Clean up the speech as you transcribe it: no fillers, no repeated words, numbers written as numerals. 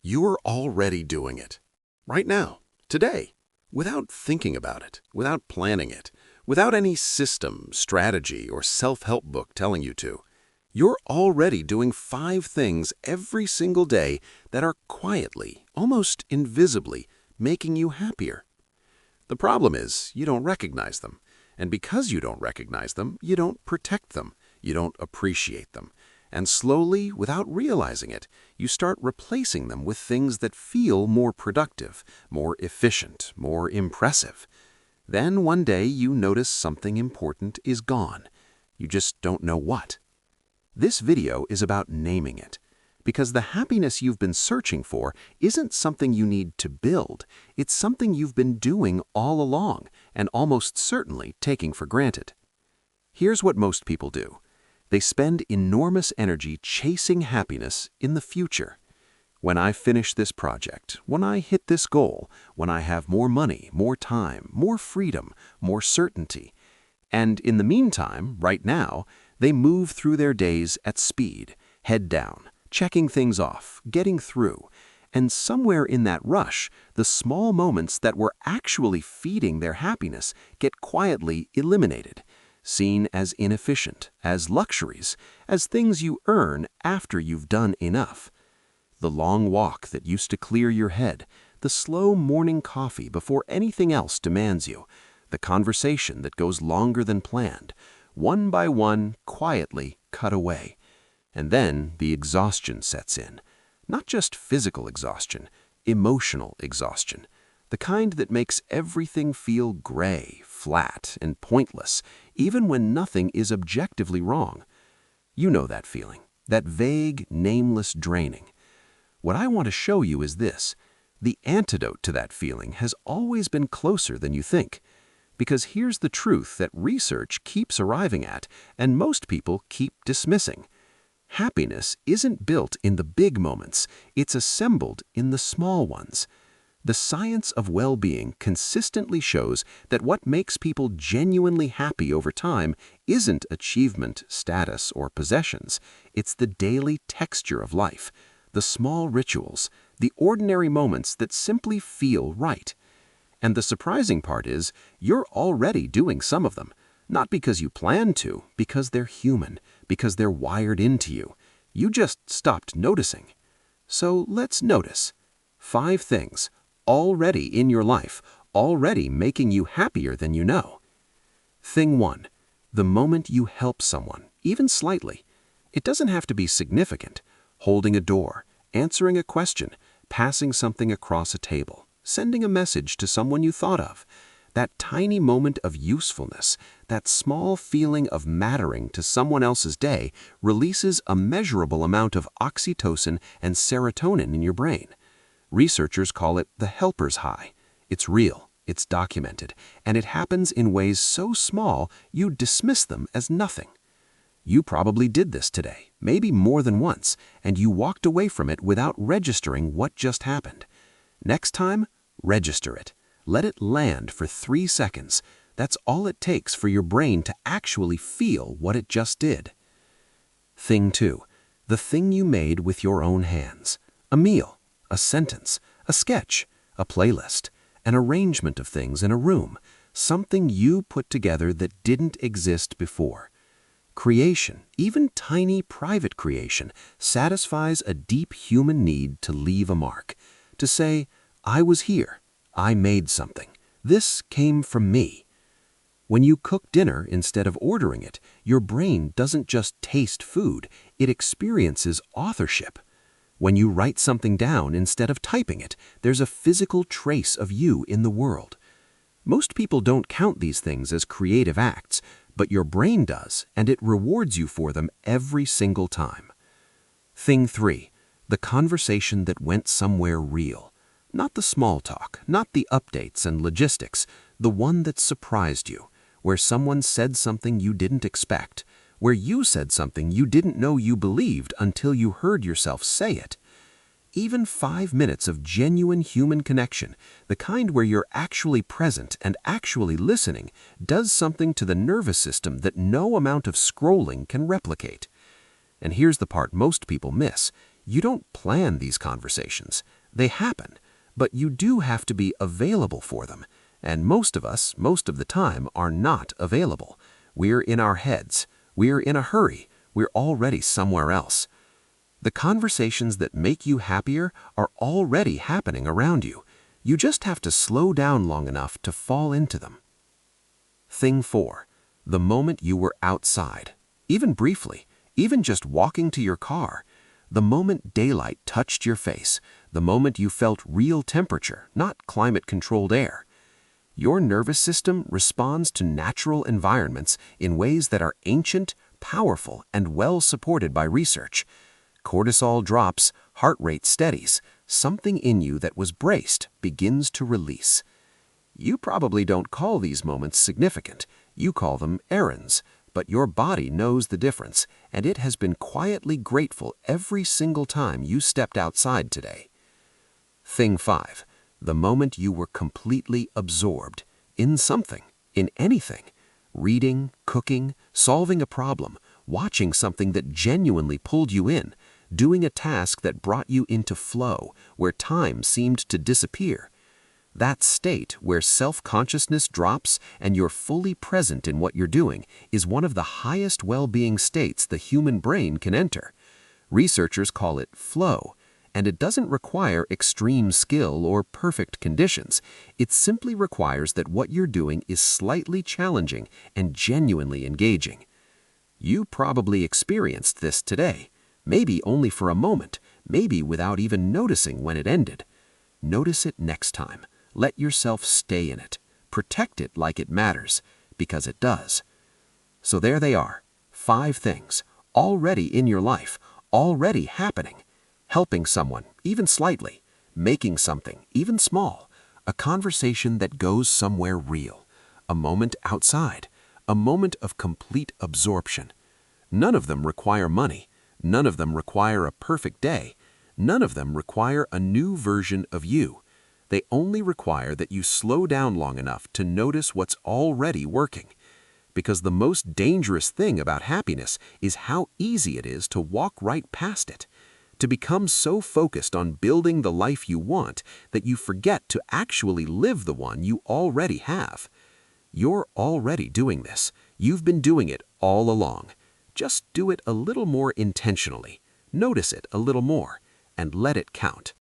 You're already doing it. Right now, today, without thinking about it, without planning it, without any system, strategy, or self-help book telling you to. You're already doing 5 things every single day that are quietly, almost invisibly, making you happier. The problem is you don't recognize them. And because you don't recognize them, you don't protect them, you don't appreciate them. And slowly, without realizing it, you start replacing them with things that feel more productive, more efficient, more impressive. Then one day you notice something important is gone. You just don't know what. This video is about naming it, because the happiness you've been searching for isn't something you need to build. It's something you've been doing all along and almost certainly taking for granted. Here's what most people do. They spend enormous energy chasing happiness in the future. When I finish this project, when I hit this goal, when I have more money, more time, more freedom, more certainty. And in the meantime, right now, they move through their days at speed, head down, checking things off, getting through. And somewhere in that rush, the small moments that were actually feeding their happiness get quietly eliminated, seen as inefficient, as luxuries, as things you earn after you've done enough. The long walk that used to clear your head, the slow morning coffee before anything else demands you, the conversation that goes longer than planned, one by one, quietly cut away. And then the exhaustion sets in. Not just physical exhaustion, emotional exhaustion. The kind that makes everything feel gray, flat, and pointless, even when nothing is objectively wrong. You know that feeling, that vague, nameless draining. What I want to show you is this. The antidote to that feeling has always been closer than you think. Because here's the truth that research keeps arriving at, and most people keep dismissing. Happiness isn't built in the big moments, it's assembled in the small ones. The science of well-being consistently shows that what makes people genuinely happy over time isn't achievement, status, or possessions. It's the daily texture of life, the small rituals, the ordinary moments that simply feel right. And the surprising part is, you're already doing some of them. Not because you plan to, because they're human, because they're wired into you. You just stopped noticing. So let's notice. 5 things already in your life, already making you happier than you know. Thing 1. The moment you help someone, even slightly. It doesn't have to be significant. Holding a door, answering a question, passing something across a table, sending a message to someone you thought of. That tiny moment of usefulness, that small feeling of mattering to someone else's day releases a measurable amount of oxytocin and serotonin in your brain. Researchers call it the helper's high. It's real, it's documented, and it happens in ways so small you dismiss them as nothing. You probably did this today, maybe more than once, and you walked away from it without registering what just happened. Next time, register it. Let it land for 3 seconds. That's all it takes for your brain to actually feel what it just did. Thing 2. The thing you made with your own hands. A meal, a sentence, a sketch, a playlist, an arrangement of things in a room, something you put together that didn't exist before. Creation, even tiny private creation, satisfies a deep human need to leave a mark, to say, I was here, I made something, this came from me. When you cook dinner instead of ordering it, your brain doesn't just taste food, it experiences authorship. When you write something down instead of typing it, there's a physical trace of you in the world. Most people don't count these things as creative acts, but your brain does, and it rewards you for them every single time. Thing 3. The conversation that went somewhere real. Not the small talk, not the updates and logistics, the one that surprised you, where someone said something you didn't expect, where you said something you didn't know you believed until you heard yourself say it. Even 5 minutes of genuine human connection, the kind where you're actually present and actually listening, does something to the nervous system that no amount of scrolling can replicate. And here's the part most people miss. You don't plan these conversations. They happen, but you do have to be available for them. And most of us, most of the time, are not available. We're in our heads. We're in a hurry. We're already somewhere else. The conversations that make you happier are already happening around you. You just have to slow down long enough to fall into them. Thing 4. The moment you were outside. Even briefly, even just walking to your car. The moment daylight touched your face. The moment you felt real temperature, not climate-controlled air. Your nervous system responds to natural environments in ways that are ancient, powerful, and well supported by research. Cortisol drops, heart rate steadies. Something in you that was braced begins to release. You probably don't call these moments significant. You call them errands. But your body knows the difference, and it has been quietly grateful every single time you stepped outside today. Thing 5. The moment you were completely absorbed in something, in anything. Reading, cooking, solving a problem, watching something that genuinely pulled you in, doing a task that brought you into flow, where time seemed to disappear. That state where self-consciousness drops and you're fully present in what you're doing is one of the highest well-being states the human brain can enter. Researchers call it flow, and it doesn't require extreme skill or perfect conditions. It simply requires that what you're doing is slightly challenging and genuinely engaging. You probably experienced this today, maybe only for a moment, maybe without even noticing when it ended. Notice it next time. Let yourself stay in it. Protect it like it matters, because it does. So there they are, 5 things, already in your life, already happening. Helping someone, even slightly. Making something, even small. A conversation that goes somewhere real. A moment outside. A moment of complete absorption. None of them require money. None of them require a perfect day. None of them require a new version of you. They only require that you slow down long enough to notice what's already working. Because the most dangerous thing about happiness is how easy it is to walk right past it. To become so focused on building the life you want that you forget to actually live the one you already have. You're already doing this. You've been doing it all along. Just do it a little more intentionally. Notice it a little more, and let it count.